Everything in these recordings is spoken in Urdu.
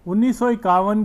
1951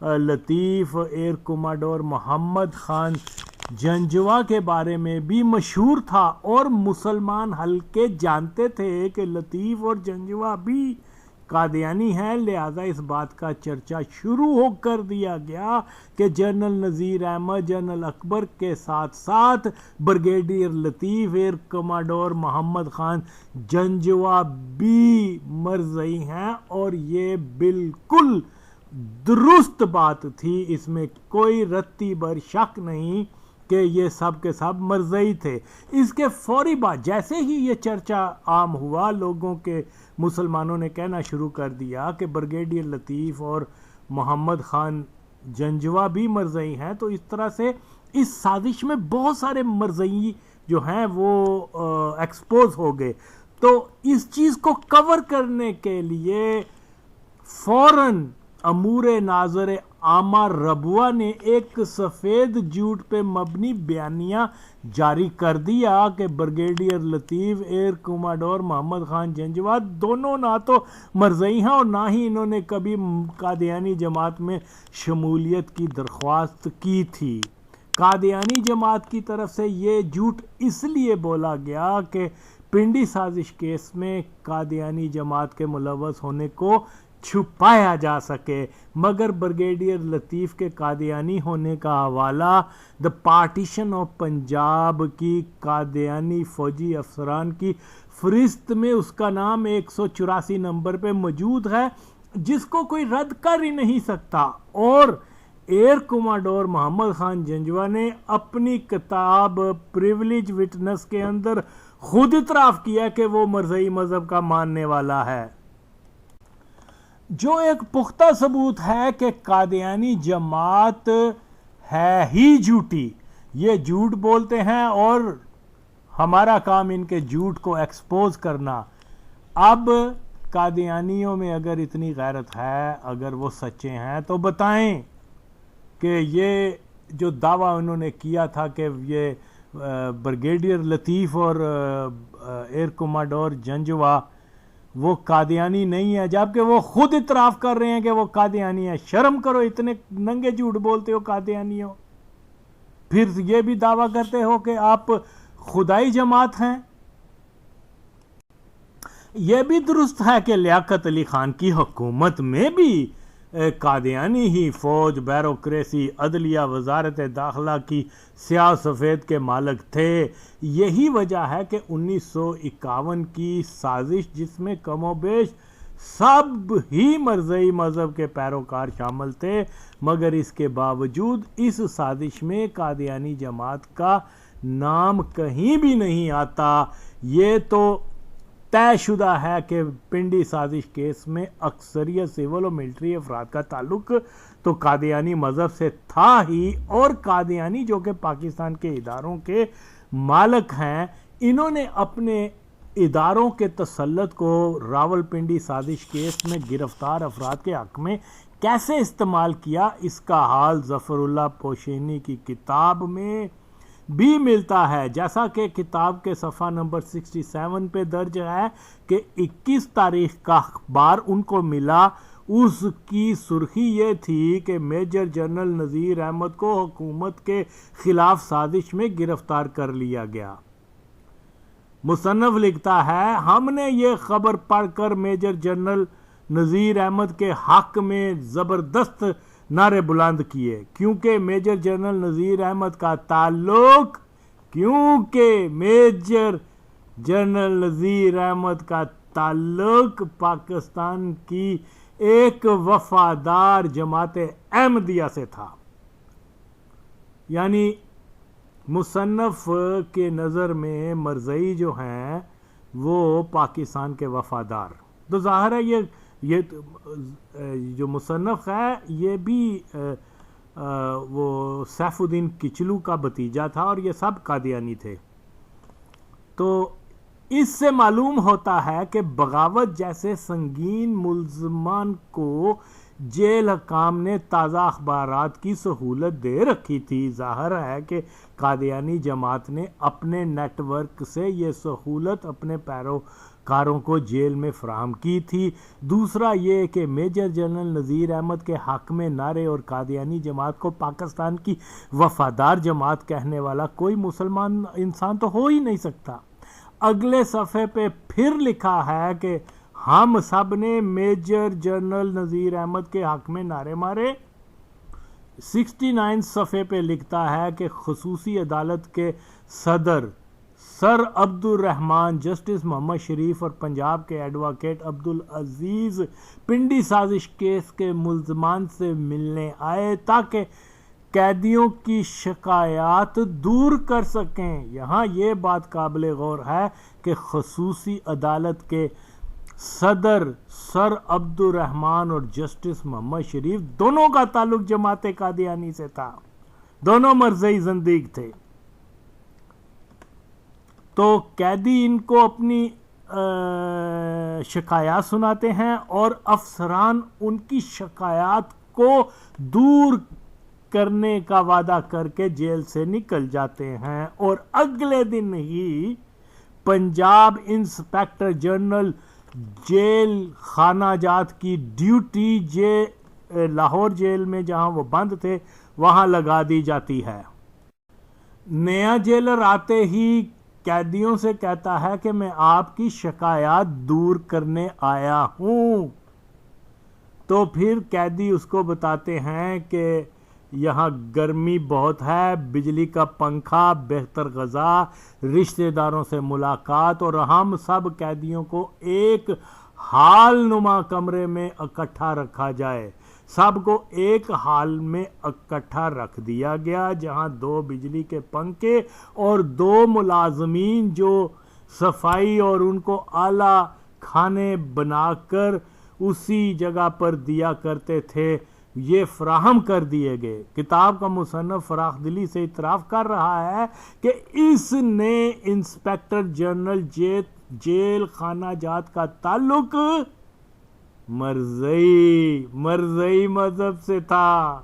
لطیف ایئر کماڈور محمد خان جنجوا کے بارے میں بھی مشہور تھا، اور مسلمان حلقے جانتے تھے کہ لطیف اور جنجوا بھی قادیانی ہیں، لہذا اس بات کا چرچا شروع ہو کر دیا گیا کہ جنرل نذیر احمد جنرل اکبر کے ساتھ ساتھ بریگیڈیئر لطیف ایئر کماڈور محمد خان جنجوا بھی مرزئی ہیں، اور یہ بالکل درست بات تھی، اس میں کوئی رتی بر شک نہیں کہ یہ سب کے سب مرزئی تھے۔ اس کے فوری بعد جیسے ہی یہ چرچا عام ہوا، لوگوں کے مسلمانوں نے کہنا شروع کر دیا کہ بریگیڈیئر لطیف اور محمد خان جنجوا بھی مرزئی ہیں، تو اس طرح سے اس سازش میں بہت سارے مرزئی جو ہیں وہ ایکسپوز ہو گئے۔ تو اس چیز کو کور کرنے کے لیے فوراً امور ناظر عامہ ربوہ نے ایک سفید جھوٹ پہ مبنی بیانیہ جاری کر دیا کہ بریگیڈیئر لطیف ایئر کماڈور محمد خان جنجوا دونوں نہ تو مرزئی ہیں اور نہ ہی انہوں نے کبھی قادیانی جماعت میں شمولیت کی درخواست کی تھی۔ قادیانی جماعت کی طرف سے یہ جھوٹ اس لیے بولا گیا کہ پنڈی سازش کیس میں قادیانی جماعت کے ملوث ہونے کو چھپایا جا سکے، مگر بریگیڈیئر لطیف کے قادیانی ہونے کا حوالہ دا پارٹیشن آف پنجاب کی قادیانی فوجی افسران کی فہرست میں اس کا نام 184 نمبر پہ موجود ہے، جس کو کوئی رد کر ہی نہیں سکتا۔ اور ایئر کماڈور محمد خان جنجوا نے اپنی کتاب پریولیج وٹنس کے اندر خود اعتراف کیا کہ وہ مرزئی مذہب کا ماننے والا ہے، جو ایک پختہ ثبوت ہے کہ قادیانی جماعت ہے ہی جھوٹی۔ یہ جھوٹ بولتے ہیں اور ہمارا کام ان کے جھوٹ کو ایکسپوز کرنا۔ اب قادیانیوں میں اگر اتنی غیرت ہے، اگر وہ سچے ہیں تو بتائیں کہ یہ جو دعویٰ انہوں نے کیا تھا کہ یہ بریگیڈیئر لطیف اور ایئر کماڈور جنجوا وہ قادیانی نہیں ہے، جبکہ وہ خود اعتراف کر رہے ہیں کہ وہ قادیانی ہے۔ شرم کرو، اتنے ننگے جھوٹ بولتے ہو قادیانی ہو، پھر یہ بھی دعویٰ کرتے ہو کہ آپ خدائی جماعت ہیں۔ یہ بھی درست ہے کہ لیاقت علی خان کی حکومت میں بھی قادیانی ہی فوج، بیوروکریسی، عدلیہ، وزارت داخلہ کی سیاہ سفید کے مالک تھے۔ یہی وجہ ہے کہ 1951 کی سازش، جس میں کم و بیش سب ہی مرزئی مذہب کے پیروکار شامل تھے، مگر اس کے باوجود اس سازش میں قادیانی جماعت کا نام کہیں بھی نہیں آتا۔ یہ تو طے شدہ ہے کہ پنڈی سازش کیس میں اکثریت سول و ملٹری افراد کا تعلق تو قادیانی مذہب سے تھا ہی، اور قادیانی جو کہ پاکستان کے اداروں کے مالک ہیں، انہوں نے اپنے اداروں کے تسلط کو راول پنڈی سازش کیس میں گرفتار افراد کے حق میں کیسے استعمال کیا، اس کا حال ظفر اللہ پوشینی کی کتاب میں بھی ملتا ہے، جیسا کہ کتاب کے صفحہ نمبر 67 پہ درج ہے کہ 21 تاریخ کا اخبار ان کو ملا۔ اس کی سرخی یہ تھی کہ میجر جنرل نذیر احمد کو حکومت کے خلاف سازش میں گرفتار کر لیا گیا۔ مصنف لکھتا ہے، ہم نے یہ خبر پڑھ کر میجر جنرل نذیر احمد کے حق میں زبردست نعرے بلند کیے، کیونکہ میجر جنرل نذیر احمد کا تعلق پاکستان کی ایک وفادار جماعت احمدیہ سے تھا۔ یعنی مصنف کے نظر میں مرزئی جو ہیں وہ پاکستان کے وفادار، تو ظاہر ہے یہ جو مصنف ہے یہ بھی وہ سیف الدین کچلو کا بھتیجا تھا، اور یہ سب قادیانی تھے۔ تو اس سے معلوم ہوتا ہے کہ بغاوت جیسے سنگین ملزمان کو جیل حکام نے تازہ اخبارات کی سہولت دے رکھی تھی۔ ظاہر ہے کہ قادیانی جماعت نے اپنے نیٹ ورک سے یہ سہولت اپنے کاروں کو جیل میں فراہم کی تھی۔ دوسرا یہ کہ میجر جنرل نذیر احمد کے حق میں نعرے اور قادیانی جماعت کو پاکستان کی وفادار جماعت کہنے والا کوئی مسلمان انسان تو ہو ہی نہیں سکتا۔ اگلے صفحے پہ پھر لکھا ہے کہ ہم سب نے میجر جنرل نذیر احمد کے حق میں نعرے مارے۔ 69 صفحے پہ لکھتا ہے کہ خصوصی عدالت کے صدر سر عبد الرحمان، جسٹس محمد شریف اور پنجاب کے ایڈوکیٹ عبدالعزیز پنڈی سازش کیس کے ملزمان سے ملنے آئے تاکہ قیدیوں کی شکایات دور کر سکیں۔ یہاں یہ بات قابل غور ہے کہ خصوصی عدالت کے صدر سر عبد الرحمان اور جسٹس محمد شریف دونوں کا تعلق جماعت قادیانی سے تھا، دونوں مرزئی زندیق تھے۔ تو قیدی ان کو اپنی شکایات سناتے ہیں اور افسران ان کی شکایات کو دور کرنے کا وعدہ کر کے جیل سے نکل جاتے ہیں، اور اگلے دن ہی پنجاب انسپیکٹر جنرل جیل خانہ جات کی ڈیوٹی لاہور جیل میں جہاں وہ بند تھے وہاں لگا دی جاتی ہے۔ نیا جیلر آتے ہی قیدیوں سے کہتا ہے کہ میں آپ کی شکایات دور کرنے آیا ہوں۔ تو پھر قیدی اس کو بتاتے ہیں کہ یہاں گرمی بہت ہے، بجلی کا پنکھا، بہتر غذا، رشتہ داروں سے ملاقات، اور ہم سب قیدیوں کو ایک حال نما کمرے میں اکٹھا رکھا جائے۔ سب کو ایک حال میں اکٹھا رکھ دیا گیا جہاں 2 بجلی کے پنکھے اور 2 ملازمین جو صفائی اور ان کو اعلیٰ کھانے بنا کر اسی جگہ پر دیا کرتے تھے یہ فراہم کر دیے گئے۔ کتاب کا مصنف فراخ دلی سے اعتراف کر رہا ہے کہ اس نے انسپیکٹر جنرل جیل خانہ جات کا تعلق مرزئی مذہب سے تھا،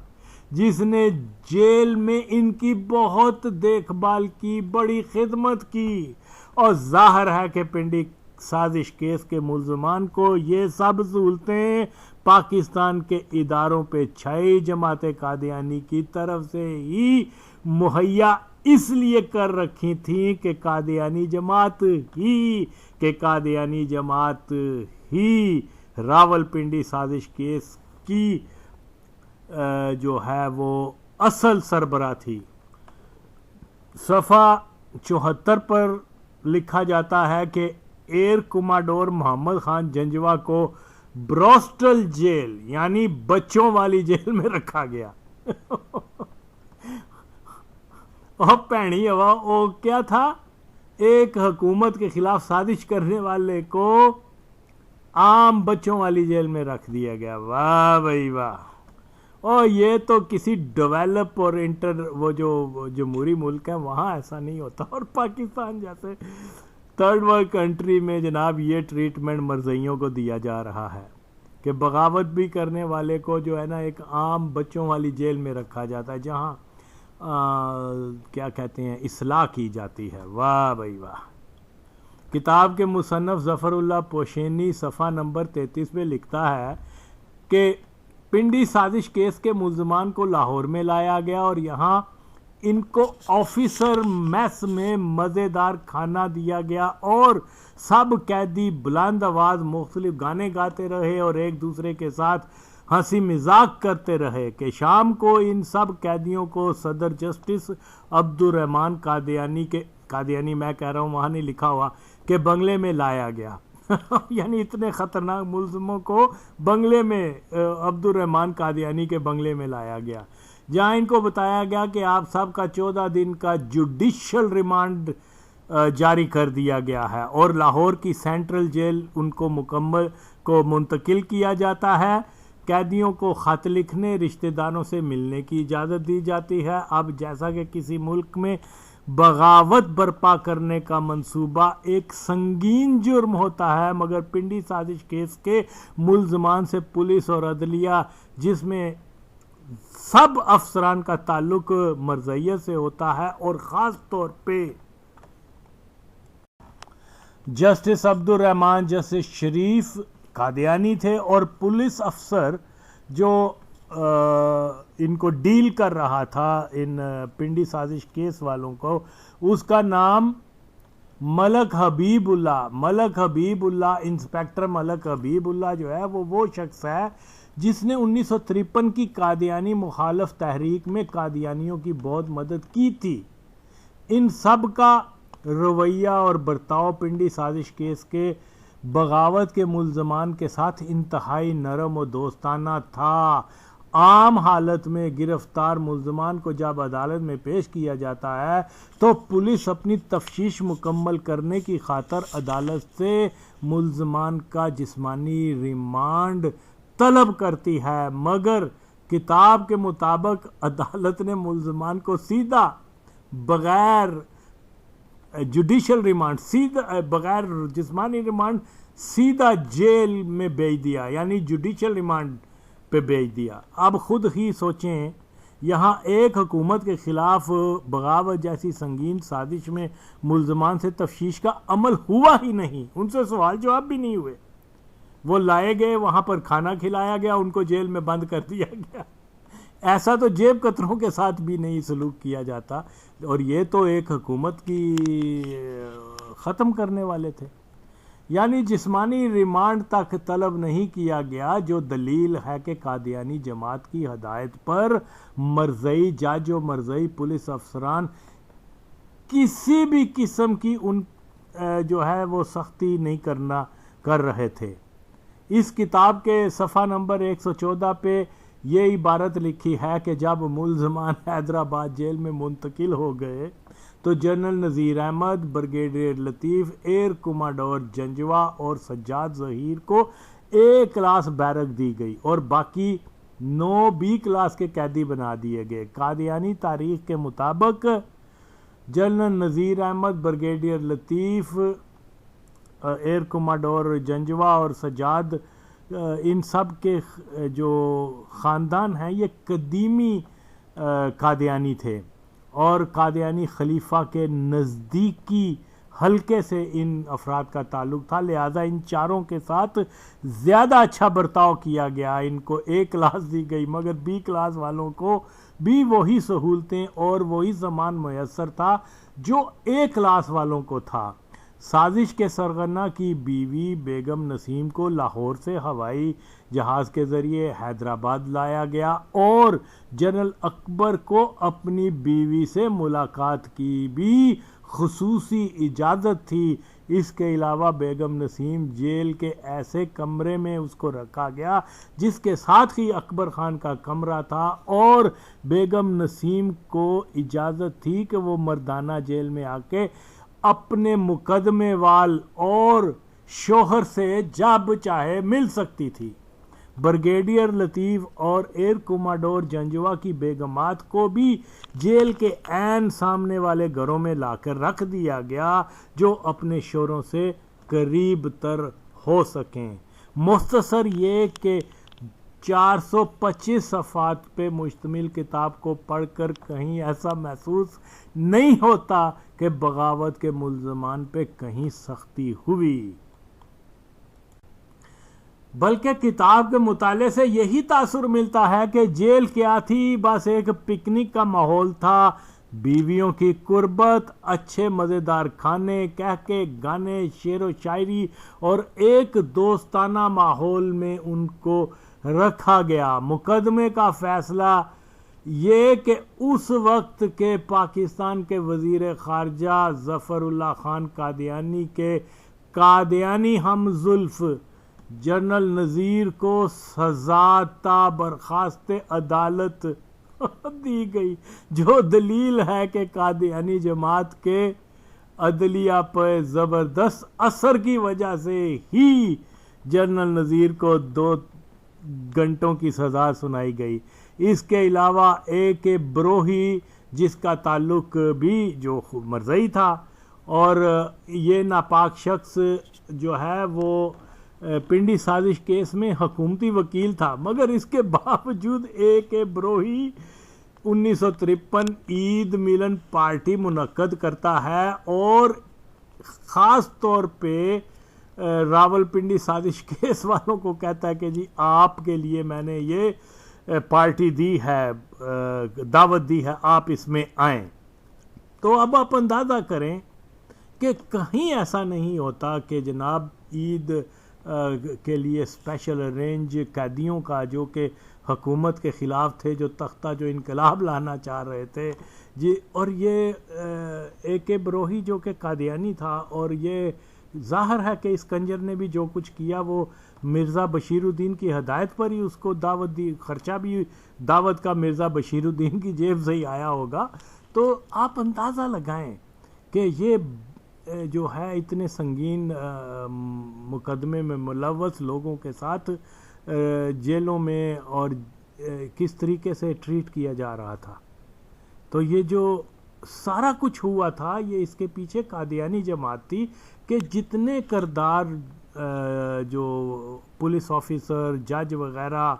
جس نے جیل میں ان کی بہت دیکھ بھال کی، بڑی خدمت کی، اور ظاہر ہے کہ پنڈی سازش کیس کے ملزمان کو یہ سب سہولتیں پاکستان کے اداروں پہ چھائی جماعت قادیانی کی طرف سے ہی مہیا اس لیے کر رکھی تھیں کہ قادیانی جماعت ہی راول پنڈی سازش کیس کی جو ہے وہ اصل سربراہ تھی۔ صفحہ 74 پر لکھا جاتا ہے کہ ایئر کماڈور محمد خان جنجوا کو بروسٹل جیل یعنی بچوں والی جیل میں رکھا گیا۔ اور پہنی ہوا وہ کیا تھا، ایک حکومت کے خلاف سازش کرنے والے کو عام بچوں والی جیل میں رکھ دیا گیا۔ واہ بھائی واہ! اور یہ تو کسی ڈیولپ اور وہ جو جمہوری ملک ہیں وہاں ایسا نہیں ہوتا، اور پاکستان جیسے تھرڈ ورلڈ کنٹری میں جناب یہ ٹریٹمنٹ مرزائیوں کو دیا جا رہا ہے کہ بغاوت بھی کرنے والے کو جو ہے نا ایک عام بچوں والی جیل میں رکھا جاتا ہے جہاں کیا کہتے ہیں اصلاح کی جاتی ہے۔ واہ بھائی واہ! کتاب کے مصنف ظفر اللہ پوشینی صفحہ نمبر 33 میں لکھتا ہے کہ پنڈی سازش کیس کے ملزمان کو لاہور میں لایا گیا اور یہاں ان کو آفیسر میس میں مزیدار کھانا دیا گیا، اور سب قیدی بلند آواز مختلف گانے گاتے رہے اور ایک دوسرے کے ساتھ ہنسی مذاق کرتے رہے کہ شام کو ان سب قیدیوں کو صدر جسٹس عبد الرحمان قادیانی میں کہہ رہا ہوں، وہاں نہیں لکھا ہوا کہ بنگلے میں لایا گیا۔ یعنی اتنے خطرناک ملزموں کو بنگلے میں عبد الرحمان قادیانی کے بنگلے میں لایا گیا، جہاں ان کو بتایا گیا کہ آپ سب کا 14 دن کا جوڈیشل ریمانڈ جاری کر دیا گیا ہے اور لاہور کی سینٹرل جیل ان کو منتقل کیا جاتا ہے۔ قیدیوں کو خط لکھنے، رشتہ داروں سے ملنے کی اجازت دی جاتی ہے۔ اب جیسا کہ کسی ملک میں بغاوت برپا کرنے کا منصوبہ ایک سنگین جرم ہوتا ہے، مگر پنڈی سازش کیس کے ملزمان سے پولیس اور عدلیہ جس میں سب افسران کا تعلق مرزائیت سے ہوتا ہے، اور خاص طور پہ جسٹس عبدالرحمان جسٹس شریف قادیانی تھے، اور پولیس افسر جو ان کو ڈیل کر رہا تھا ان پنڈی سازش کیس والوں کو، اس کا نام ملک حبیب اللہ انسپیکٹر ملک حبیب اللہ جو ہے وہ شخص ہے جس نے 1953 کی قادیانی مخالف تحریک میں قادیانیوں کی بہت مدد کی تھی۔ ان سب کا رویہ اور برتاؤ پنڈی سازش کیس کے بغاوت کے ملزمان کے ساتھ انتہائی نرم و دوستانہ تھا۔ عام حالت میں گرفتار ملزمان کو جب عدالت میں پیش کیا جاتا ہے تو پولیس اپنی تفتیش مکمل کرنے کی خاطر عدالت سے ملزمان کا جسمانی ریمانڈ طلب کرتی ہے، مگر کتاب کے مطابق عدالت نے ملزمان کو سیدھا بغیر جوڈیشل ریمانڈ، بغیر جسمانی ریمانڈ سیدھا جیل میں بھیج دیا، یعنی جوڈیشل ریمانڈ پہ بھیج دیا۔ اب خود ہی سوچیں، یہاں ایک حکومت کے خلاف بغاوت جیسی سنگین سازش میں ملزمان سے تفتیش کا عمل ہوا ہی نہیں، ان سے سوال جواب بھی نہیں ہوئے، وہ لائے گئے، وہاں پر کھانا کھلایا گیا، ان کو جیل میں بند کر دیا گیا۔ ایسا تو جیب کتروں کے ساتھ بھی نہیں سلوک کیا جاتا، اور یہ تو ایک حکومت کی ختم کرنے والے تھے۔ یعنی جسمانی ریمانڈ تک طلب نہیں کیا گیا، جو دلیل ہے کہ قادیانی جماعت کی ہدایت پر مرزئی جج و مرزئی پولیس افسران کسی بھی قسم کی جو ہے وہ سختی نہیں کر رہے تھے۔ اس کتاب کے صفحہ نمبر 114 پہ یہ عبارت لکھی ہے کہ جب ملزمان حیدرآباد جیل میں منتقل ہو گئے تو جنرل نذیر احمد، بریگیڈیئر لطیف، ایئر کماڈور جنجوا اور سجاد ظہیر کو اے کلاس بیرک دی گئی اور باقی 9 بی کلاس کے قیدی بنا دیے گئے۔ قادیانی تاریخ کے مطابق جنرل نذیر احمد، بریگیڈیئر لطیف، ایئر کماڈور جنجوا اور سجاد، ان سب کے جو خاندان ہیں یہ قدیمی قادیانی تھے، اور قادیانی خلیفہ کے نزدیکی حلقے سے ان افراد کا تعلق تھا، لہذا ان چاروں کے ساتھ زیادہ اچھا برتاؤ کیا گیا۔ ان کو اے کلاس دی گئی، مگر بی کلاس والوں کو بھی وہی سہولتیں اور وہی سامان میسر تھا جو اے کلاس والوں کو تھا۔ سازش کے سرغنہ کی بیوی بیگم نسیم کو لاہور سے ہوائی جہاز کے ذریعے حیدرآباد لایا گیا، اور جنرل اکبر کو اپنی بیوی سے ملاقات کی بھی خصوصی اجازت تھی۔ اس کے علاوہ بیگم نسیم جیل کے ایسے کمرے میں اس کو رکھا گیا جس کے ساتھ ہی اکبر خان کا کمرہ تھا، اور بیگم نسیم کو اجازت تھی کہ وہ مردانہ جیل میں آ کے اپنے مقدمے وال اور شوہر سے جب چاہے مل سکتی تھی۔ بریگیڈیئر لطیف اور ایئر کماڈور جنجوا کی بیگمات کو بھی جیل کے عین سامنے والے گھروں میں لا کر رکھ دیا گیا جو اپنے شوہروں سے قریب تر ہو سکیں۔ مختصر یہ کہ 425 صفحات پہ مشتمل کتاب کو پڑھ کر کہیں ایسا محسوس نہیں ہوتا کہ بغاوت کے ملزمان پہ کہیں سختی ہوئی، بلکہ کتاب کے مطالعے سے یہی تاثر ملتا ہے کہ جیل کیا تھی، بس ایک پکنک کا ماحول تھا۔ بیویوں کی قربت، اچھے مزیدار کھانے، کہکے گانے، شعر و شاعری اور ایک دوستانہ ماحول میں ان کو رکھا گیا۔ مقدمے کا فیصلہ یہ کہ اس وقت کے پاکستان کے وزیر خارجہ ظفر اللہ خان قادیانی کے قادیانی ہم زلف جنرل نذیر کو سزا تا برخاست عدالت دی گئی، جو دلیل ہے کہ قادیانی جماعت کے عدلیہ پہ زبردست اثر کی وجہ سے ہی جنرل نذیر کو 2 گھنٹوں کی سزا سنائی گئی۔ اس کے علاوہ ایک بروہی جس کا تعلق بھی جو مرزئی تھا، اور یہ ناپاک شخص جو ہے وہ پنڈی سازش کیس میں حکومتی وکیل تھا، مگر اس کے باوجود ایک بروہی 1953 عید ملن پارٹی منعقد کرتا ہے اور خاص طور پہ راولپنڈی سازش کیس والوں کو کہتا ہے کہ جی آپ کے لیے میں نے یہ پارٹی دی ہے، دعوت دی ہے، آپ اس میں آئیں۔ تو اب آپ اندازہ کریں کہ کہیں ایسا نہیں ہوتا کہ جناب عید کے لیے اسپیشل ارینج قیدیوں کا جو کہ حکومت کے خلاف تھے، جو تختہ جو انقلاب لانا چاہ رہے تھے جی، اور یہ AK بروہی جو کہ قادیانی تھا، اور یہ ظاہر ہے کہ اس کنجر نے بھی جو کچھ کیا وہ مرزا بشیر الدین کی ہدایت پر ہی اس کو دعوت دی، خرچہ بھی دعوت کا مرزا بشیر الدین کی جیب سے ہی آیا ہوگا۔ تو آپ اندازہ لگائیں کہ یہ جو ہے اتنے سنگین مقدمے میں ملوث لوگوں کے ساتھ جیلوں میں اور کس طریقے سے ٹریٹ کیا جا رہا تھا۔ تو یہ جو سارا کچھ ہوا تھا یہ اس کے پیچھے قادیانی جماعت تھی کہ جتنے کردار جو پولیس آفیسر، جج وغیرہ،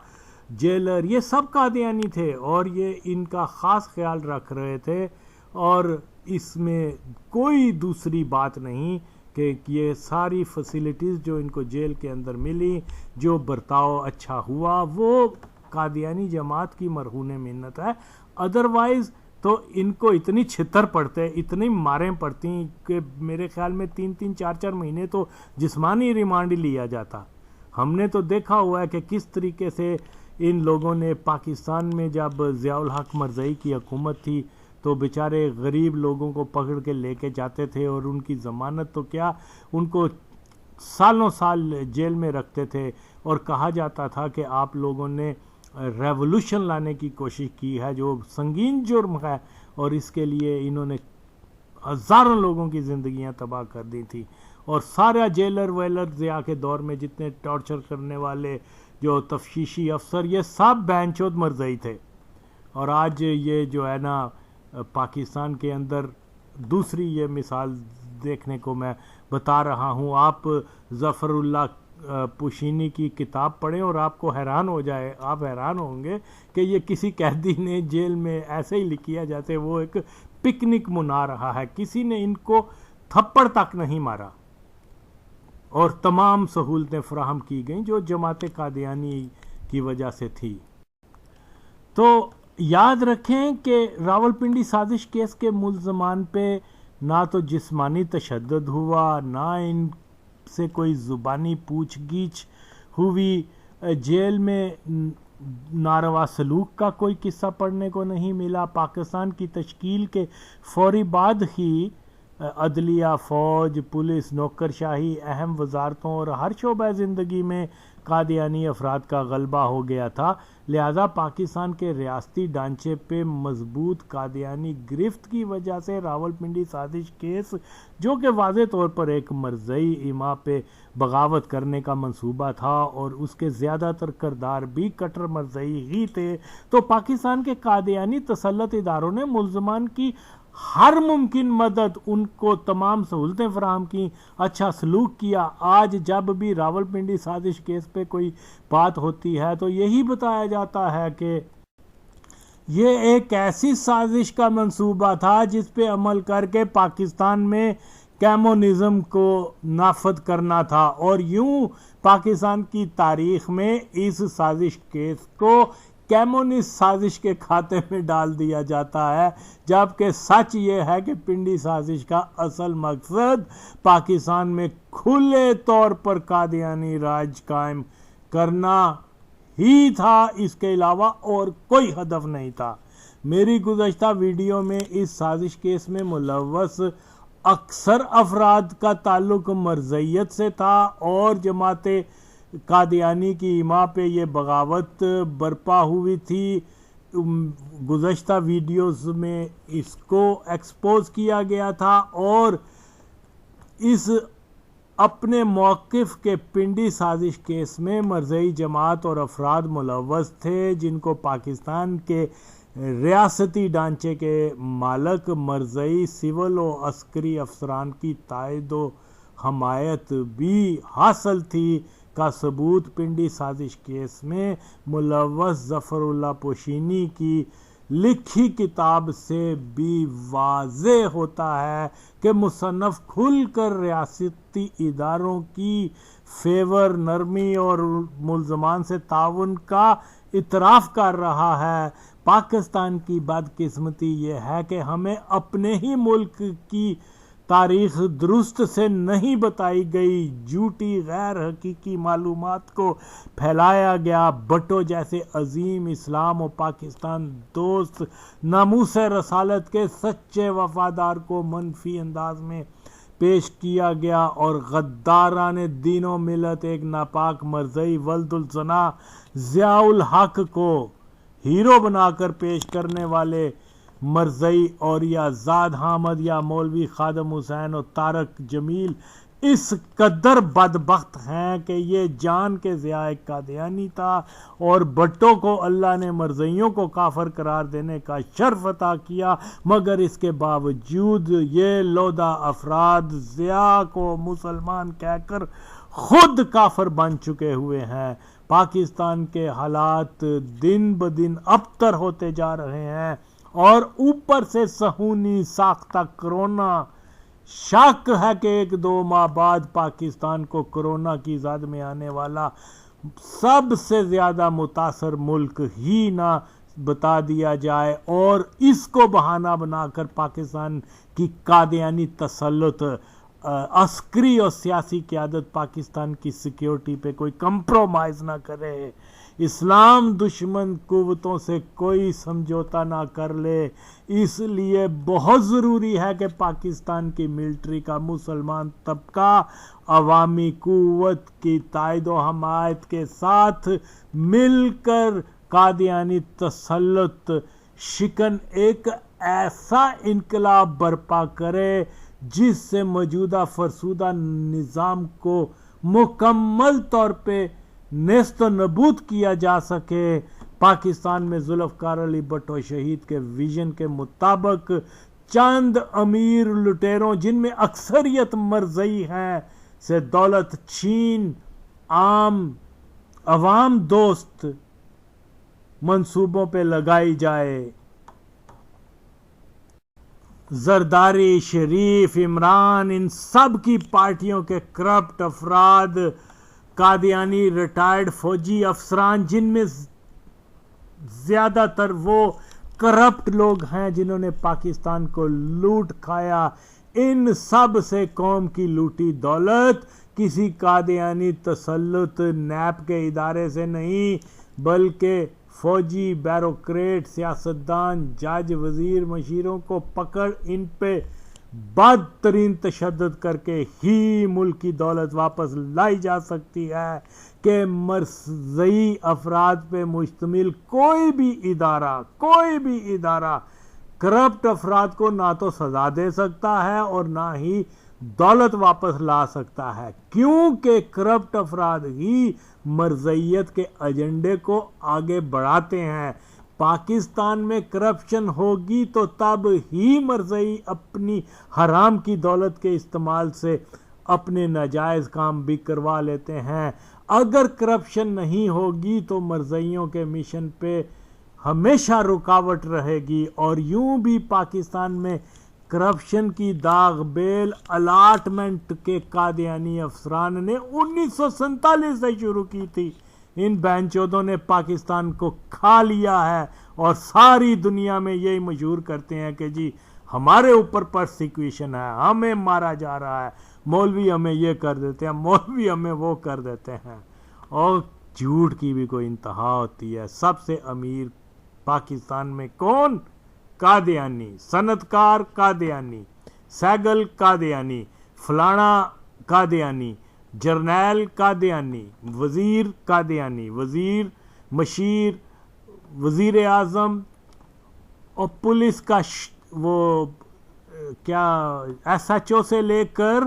جیلر، یہ سب قادیانی تھے اور یہ ان کا خاص خیال رکھ رہے تھے، اور اس میں کوئی دوسری بات نہیں کہ یہ ساری فیسلٹیز جو ان کو جیل کے اندر ملی، جو برتاؤ اچھا ہوا، وہ قادیانی جماعت کی مرہون منت ہے۔ ادروائز تو ان کو اتنی چھتر پڑتے، اتنی ماریں پڑتی کہ میرے خیال میں 3 4 مہینے تو جسمانی ریمانڈ لیا جاتا۔ ہم نے تو دیکھا ہوا ہے کہ کس طریقے سے ان لوگوں نے پاکستان میں جب ضیاء الحق مرزائی کی حکومت تھی تو بیچارے غریب لوگوں کو پکڑ کے لے کے جاتے تھے، اور ان کی ضمانت تو کیا، ان کو سالوں سال جیل میں رکھتے تھے، اور کہا جاتا تھا کہ آپ لوگوں نے ریولوشن لانے کی کوشش کی ہے جو سنگین جرم ہے، اور اس کے لیے انہوں نے ہزاروں لوگوں کی زندگیاں تباہ کر دی تھی، اور سارا جیلر ویلر ضیاء کے دور میں جتنے ٹارچر کرنے والے جو تفتیشی افسر، یہ سب بہن چود مرزائی تھے۔ اور آج یہ جو ہے نا پاکستان کے اندر دوسری یہ مثال دیکھنے کو میں بتا رہا ہوں۔ آپ ظفر اللہ پوشینی کی کتاب پڑھیں اور آپ کو حیران ہو جائے، آپ حیران ہوں گے کہ یہ کسی قیدی نے جیل میں ایسے ہی لکھیا جیسے وہ ایک پکنک منا رہا ہے، کسی نے ان کو تھپڑ تک نہیں مارا، اور تمام سہولتیں فراہم کی گئیں جو جماعت قادیانی کی وجہ سے تھی۔ تو یاد رکھیں کہ راولپنڈی سازش کیس کے ملزمان پہ نہ تو جسمانی تشدد ہوا، نہ ان سے کوئی زبانی پوچھ گچھ ہوئی، جیل میں ناروا سلوک کا کوئی قصہ پڑھنے کو نہیں ملا۔ پاکستان کی تشکیل کے فوری بعد ہی عدلیہ، فوج، پولیس، نوکرشاہی، اہم وزارتوں اور ہر شعبہ زندگی میں قادیانی افراد کا غلبہ ہو گیا تھا، لہذا پاکستان کے ریاستی ڈھانچے پہ مضبوط قادیانی گرفت کی وجہ سے راولپنڈی سازش کیس، جو کہ واضح طور پر ایک مرزائی ایما پہ بغاوت کرنے کا منصوبہ تھا اور اس کے زیادہ تر کردار بھی کٹر مرزائی ہی تھے، تو پاکستان کے قادیانی تسلط اداروں نے ملزمان کی ہر ممکن مدد، ان کو تمام سہولتیں فراہم کی، اچھا سلوک کیا۔ آج جب بھی راولپنڈی سازش کیس پہ کوئی بات ہوتی ہے تو یہی بتایا جاتا ہے کہ یہ ایک ایسی سازش کا منصوبہ تھا جس پہ عمل کر کے پاکستان میں کمیونزم کو نافذ کرنا تھا، اور یوں پاکستان کی تاریخ میں اس سازش کیس کو کمیونسٹ سازش کے کھاتے میں ڈال دیا جاتا ہے، جبکہ سچ یہ ہے کہ پنڈی سازش کا اصل مقصد پاکستان میں کھلے طور پر قادیانی راج قائم کرنا ہی تھا، اس کے علاوہ اور کوئی ہدف نہیں تھا۔ میری گزشتہ ویڈیو میں اس سازش کیس میں ملوث اکثر افراد کا تعلق مرزائیت سے تھا، اور جماعت قادیانی کی ایما پہ یہ بغاوت برپا ہوئی تھی۔ گزشتہ ویڈیوز میں اس کو ایکسپوز کیا گیا تھا، اور اس اپنے موقف کے پنڈی سازش کیس میں مرزائی جماعت اور افراد ملوث تھے جن کو پاکستان کے ریاستی ڈھانچے کے مالک مرزائی سول و عسکری افسران کی تائید و حمایت بھی حاصل تھی کا ثبوت پنڈی سازش کیس میں ملوث ظفر اللہ پوشینی کی لکھی کتاب سے بھی واضح ہوتا ہے کہ مصنف کھل کر ریاستی اداروں کی فیور نرمی اور ملزمان سے تعاون کا اعتراف کر رہا ہے۔ پاکستان کی بدقسمتی یہ ہے کہ ہمیں اپنے ہی ملک کی تاریخ درست سے نہیں بتائی گئی، جھوٹی غیر حقیقی معلومات کو پھیلایا گیا۔ بھٹو جیسے عظیم اسلام و پاکستان دوست ناموس رسالت کے سچے وفادار کو منفی انداز میں پیش کیا گیا اور غداران دین و ملت ایک ناپاک مرزئی ولد الزنا ضیاء الحق کو ہیرو بنا کر پیش کرنے والے مرزئی اور یا زاد حامد یا مولوی خادم حسین اور طارق جمیل اس قدر بدبخت ہیں کہ یہ جان کے ضیاء قادیانی تھا، اور بھٹو کو اللہ نے مرزئیوں کو کافر قرار دینے کا شرف عطا کیا، مگر اس کے باوجود یہ لودہ افراد ضیاء کو مسلمان کہہ کر خود کافر بن چکے ہوئے ہیں۔ پاکستان کے حالات دن بدن ابتر ہوتے جا رہے ہیں، اور اوپر سے صہیونی ساختہ کرونا۔ شک ہے کہ 1-2 ماہ بعد پاکستان کو کرونا کی زد میں آنے والا سب سے زیادہ متاثر ملک ہی نہ بتا دیا جائے، اور اس کو بہانہ بنا کر پاکستان کی قادیانی تسلط، عسکری اور سیاسی قیادت پاکستان کی سیکیورٹی پہ کوئی کمپرومائز نہ کرے، اسلام دشمن قوتوں سے کوئی سمجھوتا نہ کر لے۔ اس لیے بہت ضروری ہے کہ پاکستان کی ملٹری کا مسلمان طبقہ عوامی قوت کی تائید و حمایت کے ساتھ مل کر قادیانی تسلط شکن ایک ایسا انقلاب برپا کرے جس سے موجودہ فرسودہ نظام کو مکمل طور پہ نیست و نبود کیا جا سکے۔ پاکستان میں ذوالفقار علی بھٹو شہید کے ویژن کے مطابق چند امیر لٹیروں، جن میں اکثریت مرزئی ہیں، سے دولت چھین عوام دوست منصوبوں پہ لگائی جائے۔ زرداری، شریف، عمران، ان سب کی پارٹیوں کے کرپٹ افراد، قادیانی ریٹائرڈ فوجی افسران، جن میں زیادہ تر وہ کرپٹ لوگ ہیں جنہوں نے پاکستان کو لوٹ کھایا، ان سب سے قوم کی لوٹی دولت کسی قادیانی تسلط نیب کے ادارے سے نہیں، بلکہ فوجی، بیوروکریٹ، سیاستدان، جج، وزیر، مشیروں کو پکڑ ان پہ بدترین تشدد کر کے ہی ملک کی دولت واپس لائی جا سکتی ہے کہ مرزئی افراد پہ مشتمل کوئی بھی ادارہ کرپٹ افراد کو نہ تو سزا دے سکتا ہے اور نہ ہی دولت واپس لا سکتا ہے، کیونکہ کرپٹ افراد ہی مرزیت کے ایجنڈے کو آگے بڑھاتے ہیں۔ پاکستان میں کرپشن ہوگی تو تب ہی مرزئی اپنی حرام کی دولت کے استعمال سے اپنے ناجائز کام بھی کروا لیتے ہیں۔ اگر کرپشن نہیں ہوگی تو مرزئیوں کے مشن پہ ہمیشہ رکاوٹ رہے گی، اور یوں بھی پاکستان میں کرپشن کی داغ بیل الاٹمنٹ کے قادیانی افسران نے 1947 سے شروع کی تھی۔ ان بہنچودوں نے پاکستان کو کھا لیا ہے اور ساری دنیا میں یہی مشہور کرتے ہیں کہ جی ہمارے اوپر پرسیکیوشن ہے، ہمیں مارا جا رہا ہے، مولوی ہمیں یہ کر دیتے ہیں، مولوی ہمیں وہ کر دیتے ہیں، اور جھوٹ کی بھی کوئی انتہا ہوتی ہے۔ سب سے امیر پاکستان میں کون؟ قادیانی، صنعتکار قادیانی، سیگل قادیانی، فلانا قادیانی، جرنیل قادیانی، وزیر قادیانی، وزیر، مشیر، وزیر اعظم، اور پولیس کا وہ کیا ایس ایچ او سے لے کر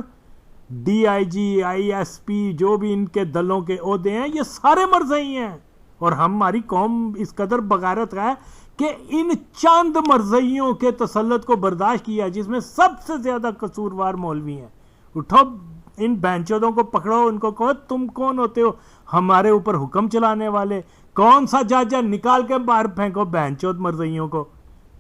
D I G, I S P, جو بھی ان کے دلوں کے عہدے ہیں، یہ سارے مرزئی ہیں۔ اور ہماری قوم اس قدر بغیرت ہے کہ ان چند مرزئیوں کے تسلط کو برداشت کیا، جس میں سب سے زیادہ قصوروار مولوی ہیں۔ اٹھو ان بہنچودوں کو پکڑو، ان کو کہو تم کون ہوتے ہو ہمارے اوپر حکم چلانے والے؟ کون سا جج ہے؟ نکال کے باہر پھینکو بہنچود مرزئیوں کو۔